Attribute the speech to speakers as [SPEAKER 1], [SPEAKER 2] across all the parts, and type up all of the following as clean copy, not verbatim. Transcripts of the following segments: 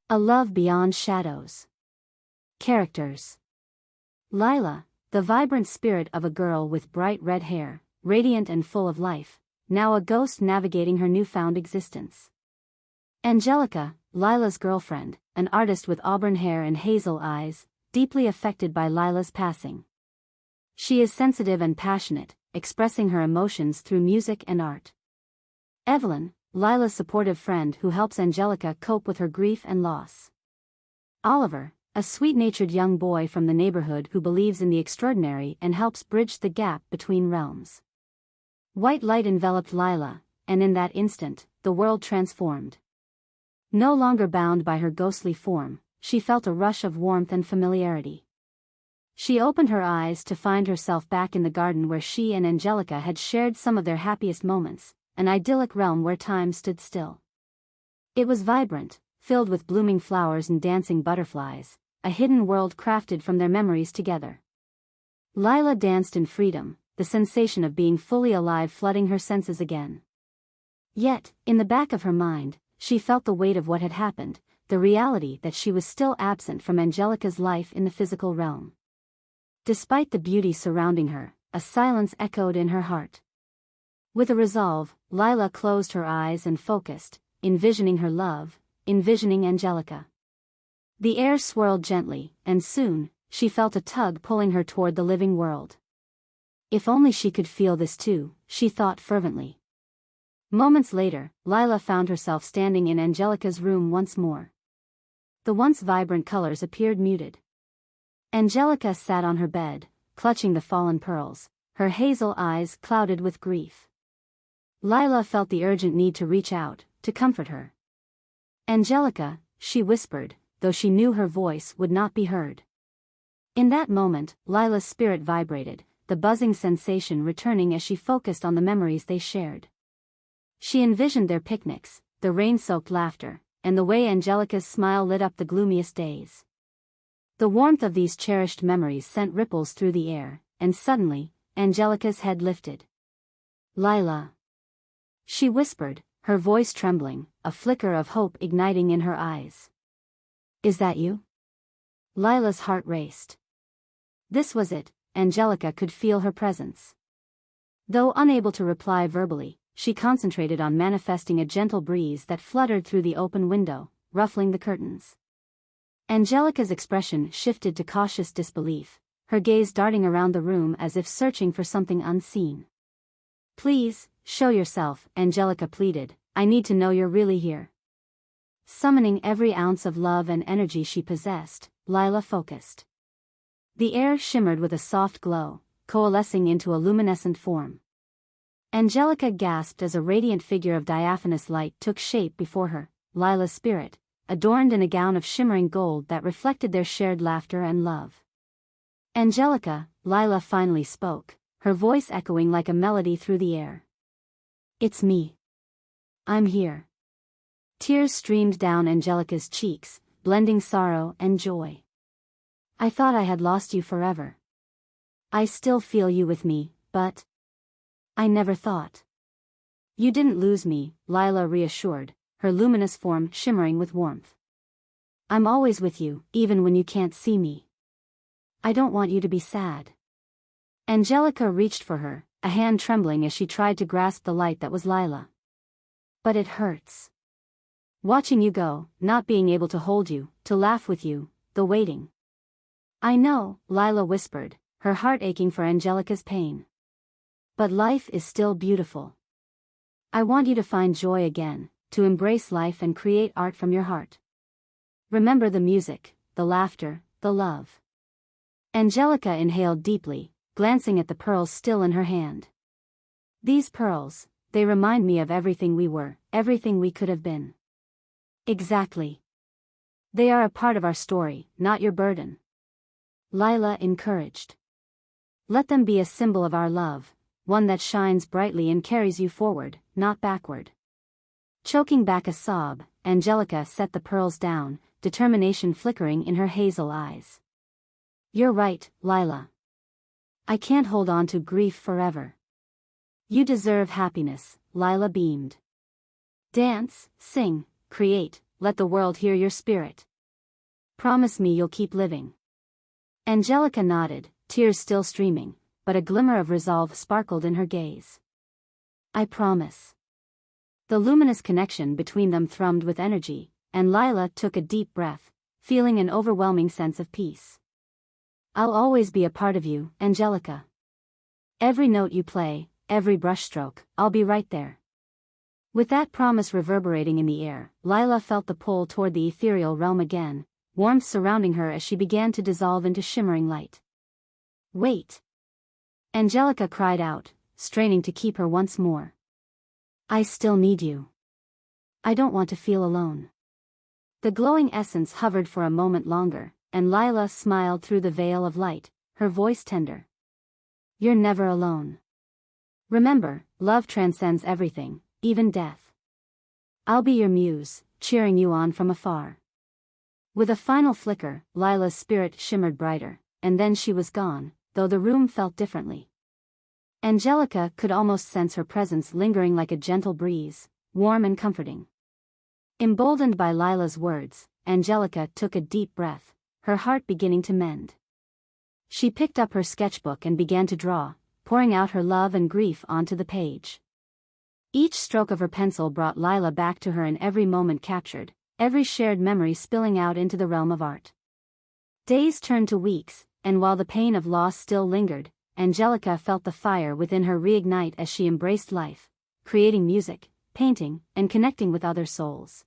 [SPEAKER 1] A love beyond shadows. Characters. Lyla, the vibrant spirit of a girl with bright red hair, radiant and full of life, now a ghost navigating her newfound existence. Angelica, Lyla's girlfriend, an artist with auburn hair and hazel eyes, deeply affected by Lyla's passing. She is sensitive and passionate, expressing her emotions through music and art. Evelyn, Lyla's supportive friend who helps Angelica cope with her grief and loss. Oliver, a sweet-natured young boy from the neighborhood who believes in the extraordinary and helps bridge the gap between realms. White light enveloped Lyla, and in that instant, the world transformed. No longer bound by her ghostly form, she felt a rush of warmth and familiarity. She opened her eyes to find herself back in the garden where she and Angelica had shared some of their happiest moments, an idyllic realm where time stood still. It was vibrant, filled with blooming flowers and dancing butterflies, a hidden world crafted from their memories together. Lyla danced in freedom, the sensation of being fully alive flooding her senses again. Yet, in the back of her mind, she felt the weight of what had happened, the reality that she was still absent from Angelica's life in the physical realm. Despite the beauty surrounding her, a silence echoed in her heart. With a resolve, Lyla closed her eyes and focused, envisioning her love, envisioning Angelica. The air swirled gently, and soon, she felt a tug pulling her toward the living world. If only she could feel this too, she thought fervently. Moments later, Lyla found herself standing in Angelica's room once more. The once vibrant colors appeared muted. Angelica sat on her bed, clutching the fallen pearls, her hazel eyes clouded with grief. Lyla felt the urgent need to reach out, to comfort her. "Angelica," she whispered, though she knew her voice would not be heard. In that moment, Lyla's spirit vibrated, the buzzing sensation returning as she focused on the memories they shared. She envisioned their picnics, the rain-soaked laughter, and the way Angelica's smile lit up the gloomiest days. The warmth of these cherished memories sent ripples through the air, and suddenly, Angelica's head lifted. "Lyla," she whispered, her voice trembling, a flicker of hope igniting in her eyes. "Is that you?" Lyla's heart raced. This was it, Angelica could feel her presence. Though unable to reply verbally, she concentrated on manifesting a gentle breeze that fluttered through the open window, ruffling the curtains. Angelica's expression shifted to cautious disbelief, her gaze darting around the room as if searching for something unseen. "Please, show yourself," Angelica pleaded, "I need to know you're really here." Summoning every ounce of love and energy she possessed, Lyla focused. The air shimmered with a soft glow, coalescing into a luminescent form. Angelica gasped as a radiant figure of diaphanous light took shape before her, Lyla's spirit, adorned in a gown of shimmering gold that reflected their shared laughter and love. "Angelica," Lyla finally spoke, her voice echoing like a melody through the air. "It's me. I'm here." Tears streamed down Angelica's cheeks, blending sorrow and joy. "I thought I had lost you forever. I still feel you with me, but I never thought." "You didn't lose me," Lyla reassured, her luminous form shimmering with warmth. "I'm always with you, even when you can't see me. I don't want you to be sad." Angelica reached for her, a hand trembling as she tried to grasp the light that was Lyla. "But it hurts. Watching you go, not being able to hold you, to laugh with you, the waiting." "I know," Lyla whispered, her heart aching for Angelica's pain. "But life is still beautiful. I want you to find joy again, to embrace life and create art from your heart. Remember the music, the laughter, the love." Angelica inhaled deeply, glancing at the pearls still in her hand. "These pearls, they remind me of everything we were, everything we could have been." "Exactly. They are a part of our story, not your burden," Lyla encouraged. "Let them be a symbol of our love, one that shines brightly and carries you forward, not backward." Choking back a sob, Angelica set the pearls down, determination flickering in her hazel eyes. "You're right, Lyla. I can't hold on to grief forever. You deserve happiness," Lyla beamed. "Dance, sing, create," let the world hear your spirit. Promise me you'll keep living." Angelica nodded, tears still streaming, but a glimmer of resolve sparkled in her gaze. "I promise." The luminous connection between them thrummed with energy, and Lyla took a deep breath, feeling an overwhelming sense of peace. "I'll always be a part of you, Angelica. Every note you play, every brushstroke, I'll be right there." With that promise reverberating in the air, Lyla felt the pull toward the ethereal realm again, warmth surrounding her as she began to dissolve into shimmering light. "Wait!" Angelica cried out, straining to keep her once more. "I still need you. I don't want to feel alone." The glowing essence hovered for a moment longer, and Lyla smiled through the veil of light, her voice tender. "You're never alone. Remember, love transcends everything, even death. I'll be your muse, cheering you on from afar." With a final flicker, Lyla's spirit shimmered brighter, and then she was gone, though the room felt differently. Angelica could almost sense her presence lingering like a gentle breeze, warm and comforting. Emboldened by Lyla's words, Angelica took a deep breath, her heart beginning to mend. She picked up her sketchbook and began to draw, pouring out her love and grief onto the page. Each stroke of her pencil brought Lyla back to her in every moment captured, every shared memory spilling out into the realm of art. Days turned to weeks, and while the pain of loss still lingered, Angelica felt the fire within her reignite as she embraced life, creating music, painting, and connecting with other souls.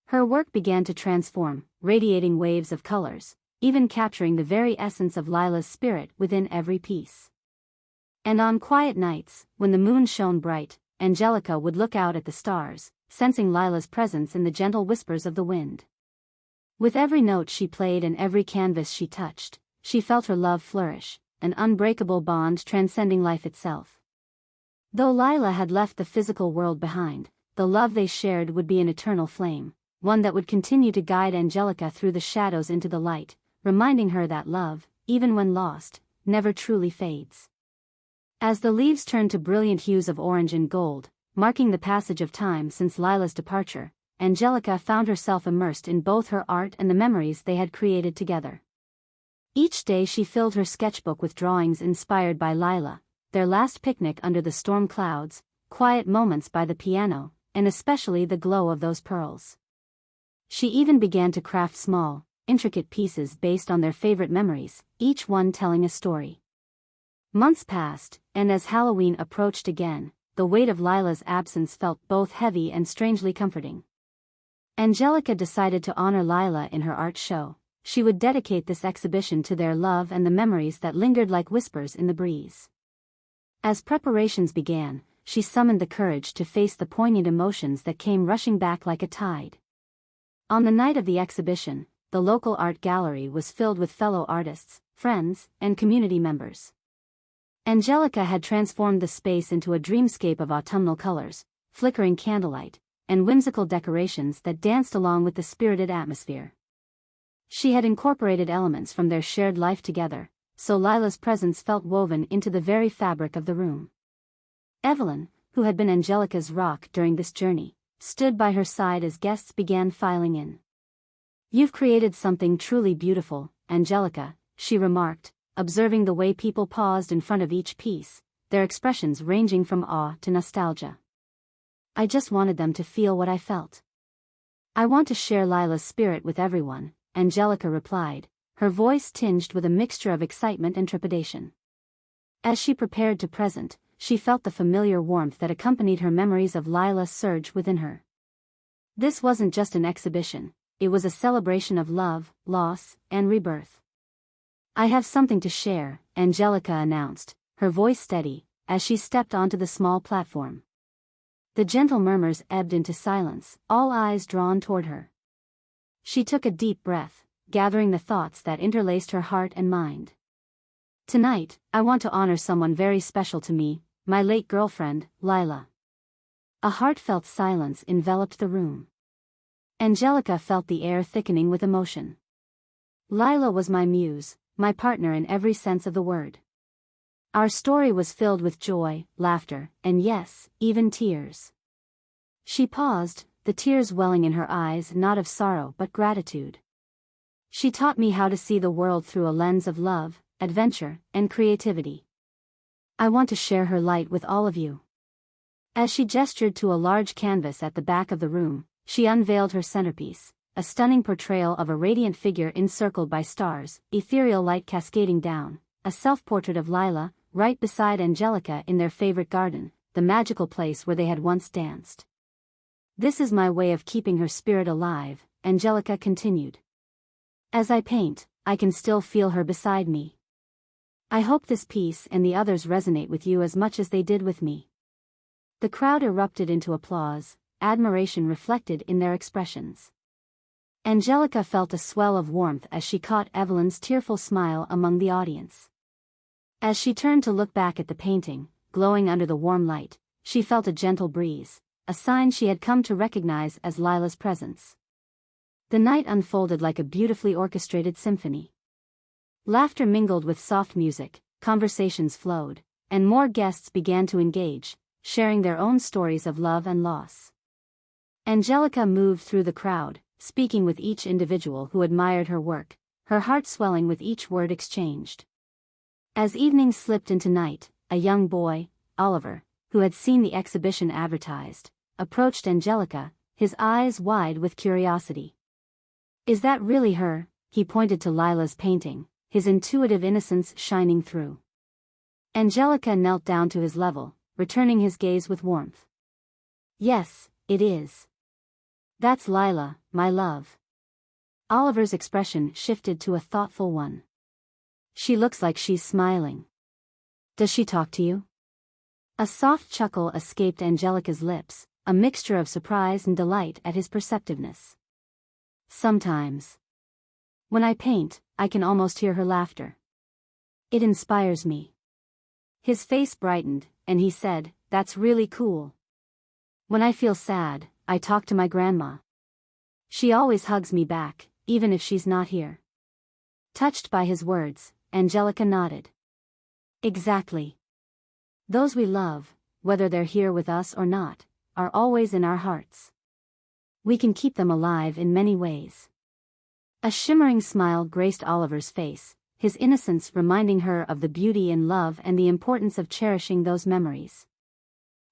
[SPEAKER 1] Her work began to transform, radiating waves of colors, even capturing the very essence of Lyla's spirit within every piece. And on quiet nights, when the moon shone bright, Angelica would look out at the stars, sensing Lyla's presence in the gentle whispers of the wind. With every note she played and every canvas she touched, she felt her love flourish, an unbreakable bond transcending life itself. Though Lyla had left the physical world behind, the love they shared would be an eternal flame, one that would continue to guide Angelica through the shadows into the light, reminding her that love, even when lost, never truly fades. As the leaves turned to brilliant hues of orange and gold, marking the passage of time since Lyla's departure, Angelica found herself immersed in both her art and the memories they had created together. Each day she filled her sketchbook with drawings inspired by Lyla, their last picnic under the storm clouds, quiet moments by the piano, and especially the glow of those pearls. She even began to craft small, intricate pieces based on their favorite memories, each one telling a story. Months passed, and as Halloween approached again, the weight of Lyla's absence felt both heavy and strangely comforting. Angelica decided to honor Lyla in her art show. She would dedicate this exhibition to their love and the memories that lingered like whispers in the breeze. As preparations began, she summoned the courage to face the poignant emotions that came rushing back like a tide. On the night of the exhibition, the local art gallery was filled with fellow artists, friends, and community members. Angelica had transformed the space into a dreamscape of autumnal colors, flickering candlelight, and whimsical decorations that danced along with the spirited atmosphere. She had incorporated elements from their shared life together, so Lyla's presence felt woven into the very fabric of the room. Evelyn, who had been Angelica's rock during this journey, stood by her side as guests began filing in. "You've created something truly beautiful, Angelica," she remarked, observing the way people paused in front of each piece, their expressions ranging from awe to nostalgia. "I just wanted them to feel what I felt. I want to share Lyla's spirit with everyone," Angelica replied, her voice tinged with a mixture of excitement and trepidation. As she prepared to present, she felt the familiar warmth that accompanied her memories of Lyla surge within her. This wasn't just an exhibition, it was a celebration of love, loss, and rebirth. "I have something to share," Angelica announced, her voice steady, as she stepped onto the small platform. The gentle murmurs ebbed into silence, all eyes drawn toward her. She took a deep breath, gathering the thoughts that interlaced her heart and mind. "Tonight, I want to honor someone very special to me, my late girlfriend, Lyla." A heartfelt silence enveloped the room. Angelica felt the air thickening with emotion. "Lyla was my muse, my partner in every sense of the word. Our story was filled with joy, laughter, and yes, even tears." She paused, the tears welling in her eyes not of sorrow but gratitude. She taught me how to see the world through a lens of love, adventure, and creativity. I want to share her light with all of you. As she gestured to a large canvas at the back of the room, she unveiled her centerpiece, a stunning portrayal of a radiant figure encircled by stars, ethereal light cascading down, a self-portrait of Lyla, right beside Angelica in their favorite garden, the magical place where they had once danced. This is my way of keeping her spirit alive, Angelica continued. As I paint, I can still feel her beside me. I hope this piece and the others resonate with you as much as they did with me. The crowd erupted into applause, admiration reflected in their expressions. Angelica felt a swell of warmth as she caught Evelyn's tearful smile among the audience. As she turned to look back at the painting, glowing under the warm light, she felt a gentle breeze, a sign she had come to recognize as Lyla's presence. The night unfolded like a beautifully orchestrated symphony. Laughter mingled with soft music, conversations flowed, and more guests began to engage, sharing their own stories of love and loss. Angelica moved through the crowd, speaking with each individual who admired her work, her heart swelling with each word exchanged. As evening slipped into night, a young boy, Oliver, who had seen the exhibition advertised, approached Angelica, his eyes wide with curiosity. "Is that really her?" He pointed to Lyla's painting, his intuitive innocence shining through. Angelica knelt down to his level, returning his gaze with warmth. "Yes, it is. That's Lyla, my love." Oliver's expression shifted to a thoughtful one. "She looks like she's smiling. Does she talk to you?" A soft chuckle escaped Angelica's lips, a mixture of surprise and delight at his perceptiveness. "Sometimes. When I paint, I can almost hear her laughter. It inspires me." His face brightened, and he said, "That's really cool. When I feel sad, I talk to my grandma. She always hugs me back, even if she's not here." Touched by his words, Angelica nodded. "Exactly. Those we love, whether they're here with us or not, are always in our hearts. We can keep them alive in many ways." A shimmering smile graced Oliver's face, his innocence reminding her of the beauty in love and the importance of cherishing those memories.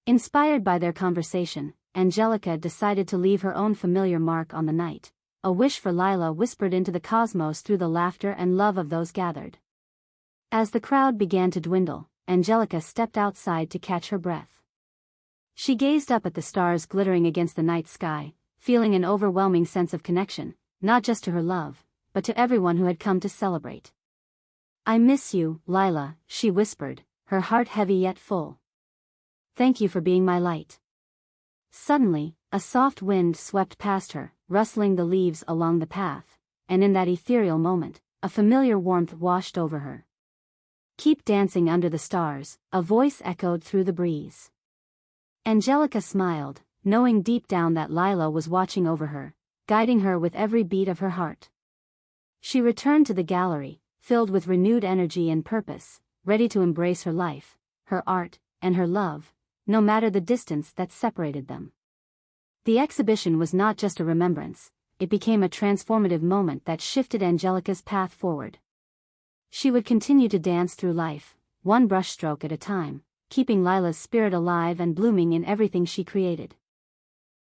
[SPEAKER 1] Inspired by their conversation, Angelica decided to leave her own familiar mark on the night, a wish for Lyla whispered into the cosmos through the laughter and love of those gathered. As the crowd began to dwindle, Angelica stepped outside to catch her breath. She gazed up at the stars glittering against the night sky, feeling an overwhelming sense of connection, not just to her love, but to everyone who had come to celebrate. "I miss you, Lyla," she whispered, her heart heavy yet full. "Thank you for being my light." Suddenly, a soft wind swept past her, rustling the leaves along the path, and in that ethereal moment, a familiar warmth washed over her. "Keep dancing under the stars," a voice echoed through the breeze. Angelica smiled, knowing deep down that Lyla was watching over her, guiding her with every beat of her heart. She returned to the gallery, filled with renewed energy and purpose, ready to embrace her life, her art, and her love, no matter the distance that separated them. The exhibition was not just a remembrance, it became a transformative moment that shifted Angelica's path forward. She would continue to dance through life, one brushstroke at a time, keeping Lyla's spirit alive and blooming in everything she created.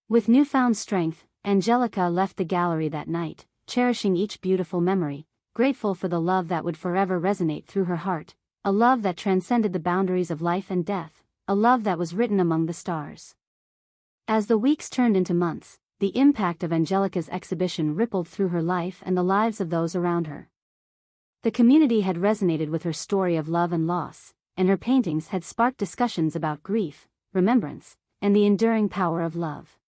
[SPEAKER 1] With newfound strength, Angelica left the gallery that night, cherishing each beautiful memory, grateful for the love that would forever resonate through her heart, a love that transcended the boundaries of life and death, a love that was written among the stars. As the weeks turned into months, the impact of Angelica's exhibition rippled through her life and the lives of those around her. The community had resonated with her story of love and loss, and her paintings had sparked discussions about grief, remembrance, and the enduring power of love.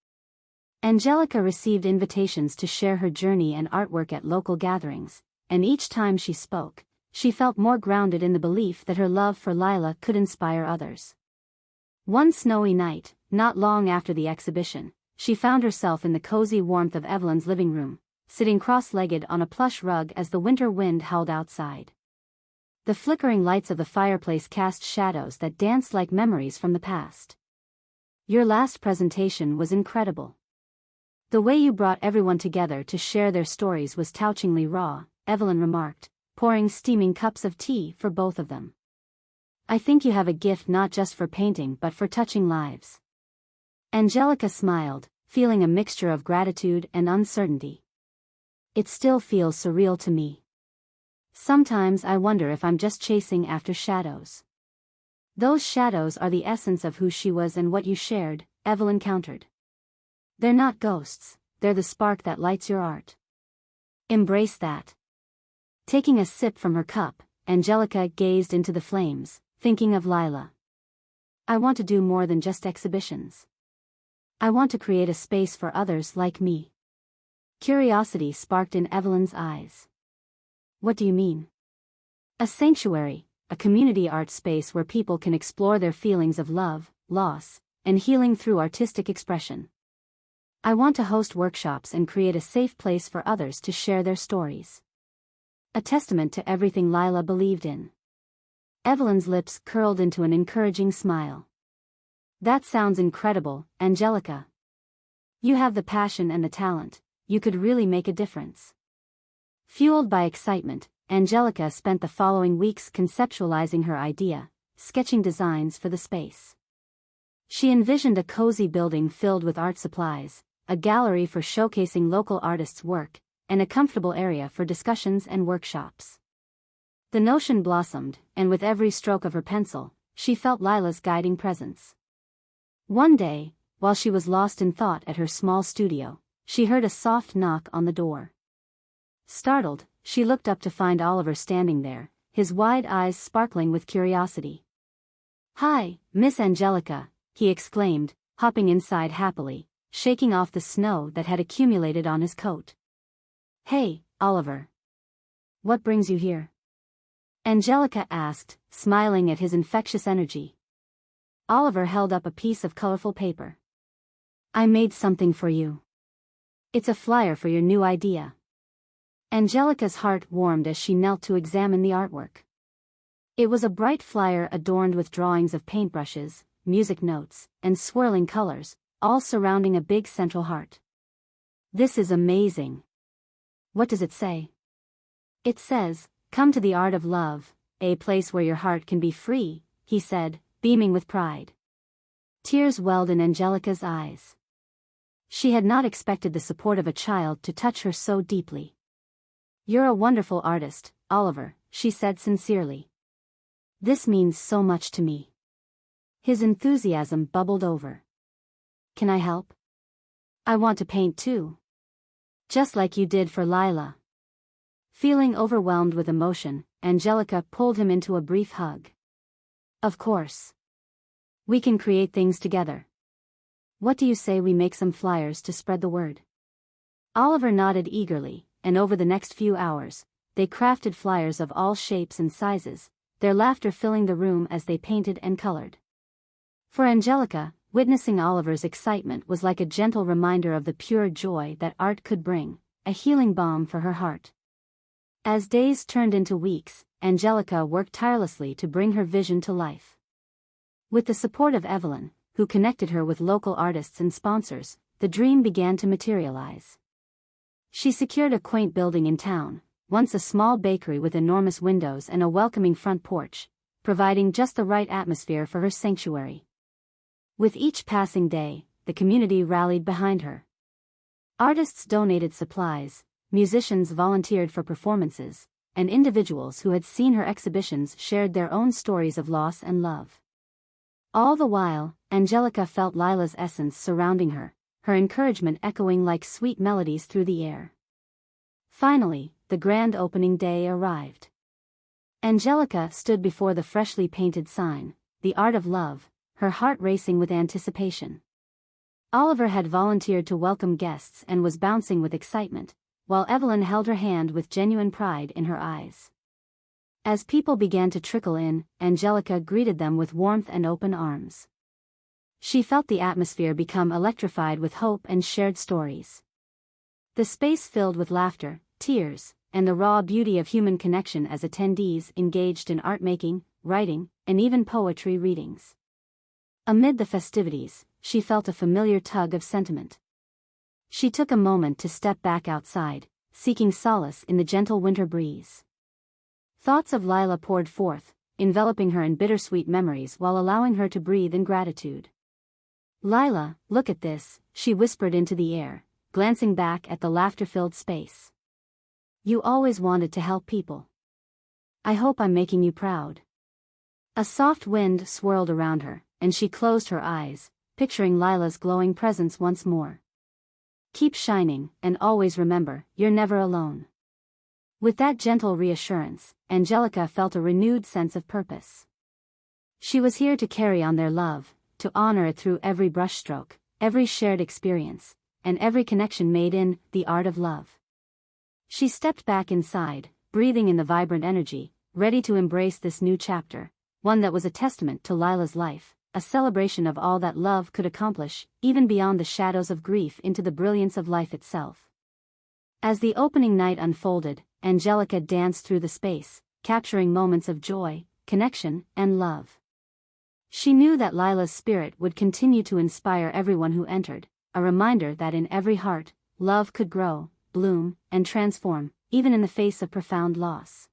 [SPEAKER 1] Angelica received invitations to share her journey and artwork at local gatherings, and each time she spoke, she felt more grounded in the belief that her love for Lyla could inspire others. One snowy night, not long after the exhibition, she found herself in the cozy warmth of Evelyn's living room, sitting cross-legged on a plush rug as the winter wind howled outside. The flickering lights of the fireplace cast shadows that danced like memories from the past. "Your last presentation was incredible. The way you brought everyone together to share their stories was touchingly raw, Evelyn remarked, pouring steaming cups of tea for both of them. I think you have a gift not just for painting but for touching lives. Angelica smiled, feeling a mixture of gratitude and uncertainty. It still feels surreal to me. Sometimes I wonder if I'm just chasing after shadows. Those shadows are the essence of who she was and what you shared, Evelyn countered. They're not ghosts, they're the spark that lights your art. Embrace that. Taking a sip from her cup, Angelica gazed into the flames, thinking of Lyla. I want to do more than just exhibitions. I want to create a space for others like me. Curiosity sparked in Evelyn's eyes. What do you mean? A sanctuary, a community art space where people can explore their feelings of love, loss, and healing through artistic expression. I want to host workshops and create a safe place for others to share their stories. A testament to everything Lyla believed in. Evelyn's lips curled into an encouraging smile. That sounds incredible, Angelica. You have the passion and the talent, you could really make a difference. Fueled by excitement, Angelica spent the following weeks conceptualizing her idea, sketching designs for the space. She envisioned a cozy building filled with art supplies, a gallery for showcasing local artists' work, and a comfortable area for discussions and workshops. The notion blossomed, and with every stroke of her pencil, she felt Lyla's guiding presence. One day, while she was lost in thought at her small studio, she heard a soft knock on the door. Startled, she looked up to find Oliver standing there, his wide eyes sparkling with curiosity. "Hi, Miss Angelica," he exclaimed, hopping inside happily, shaking off the snow that had accumulated on his coat. "Hey, Oliver. What brings you here?" Angelica asked, smiling at his infectious energy. Oliver held up a piece of colorful paper. "I made something for you. It's a flyer for your new idea." Angelica's heart warmed as she knelt to examine the artwork. It was a bright flyer adorned with drawings of paintbrushes, music notes, and swirling colors, all surrounding a big central heart. "This is amazing. What does it say?" "It says, 'Come to the art of love, a place where your heart can be free,'" he said, beaming with pride. Tears welled in Angelica's eyes. She had not expected the support of a child to touch her so deeply. "You're a wonderful artist, Oliver," she said sincerely. "This means so much to me." His enthusiasm bubbled over. "Can I help? I want to paint too. Just like you did for Lyla." Feeling overwhelmed with emotion, Angelica pulled him into a brief hug. "Of course. We can create things together. What do you say we make some flyers to spread the word?" Oliver nodded eagerly, and over the next few hours, they crafted flyers of all shapes and sizes, their laughter filling the room as they painted and colored. For Angelica, witnessing Oliver's excitement was like a gentle reminder of the pure joy that art could bring, a healing balm for her heart. As days turned into weeks, Angelica worked tirelessly to bring her vision to life. With the support of Evelyn, who connected her with local artists and sponsors, the dream began to materialize. She secured a quaint building in town, once a small bakery with enormous windows and a welcoming front porch, providing just the right atmosphere for her sanctuary. With each passing day, the community rallied behind her. Artists donated supplies, musicians volunteered for performances, and individuals who had seen her exhibitions shared their own stories of loss and love. All the while, Angelica felt Lyla's essence surrounding her, her encouragement echoing like sweet melodies through the air. Finally, the grand opening day arrived. Angelica stood before the freshly painted sign, "The Art of Love," her heart racing with anticipation. Oliver had volunteered to welcome guests and was bouncing with excitement, while Evelyn held her hand with genuine pride in her eyes. As people began to trickle in, Angelica greeted them with warmth and open arms. She felt the atmosphere become electrified with hope and shared stories. The space filled with laughter, tears, and the raw beauty of human connection as attendees engaged in art making, writing, and even poetry readings. Amid the festivities, she felt a familiar tug of sentiment. She took a moment to step back outside, seeking solace in the gentle winter breeze. Thoughts of Lyla poured forth, enveloping her in bittersweet memories while allowing her to breathe in gratitude. "Lyla, look at this," she whispered into the air, glancing back at the laughter-filled space. "You always wanted to help people. I hope I'm making you proud." A soft wind swirled around her, and she closed her eyes, picturing Lyla's glowing presence once more. "Keep shining, and always remember, you're never alone." With that gentle reassurance, Angelica felt a renewed sense of purpose. She was here to carry on their love, to honor it through every brushstroke, every shared experience, and every connection made in the art of love. She stepped back inside, breathing in the vibrant energy, ready to embrace this new chapter, one that was a testament to Lyla's life, a celebration of all that love could accomplish, even beyond the shadows of grief into the brilliance of life itself. As the opening night unfolded, Angelica danced through the space, capturing moments of joy, connection, and love. She knew that Lyla's spirit would continue to inspire everyone who entered, a reminder that in every heart, love could grow, bloom, and transform, even in the face of profound loss.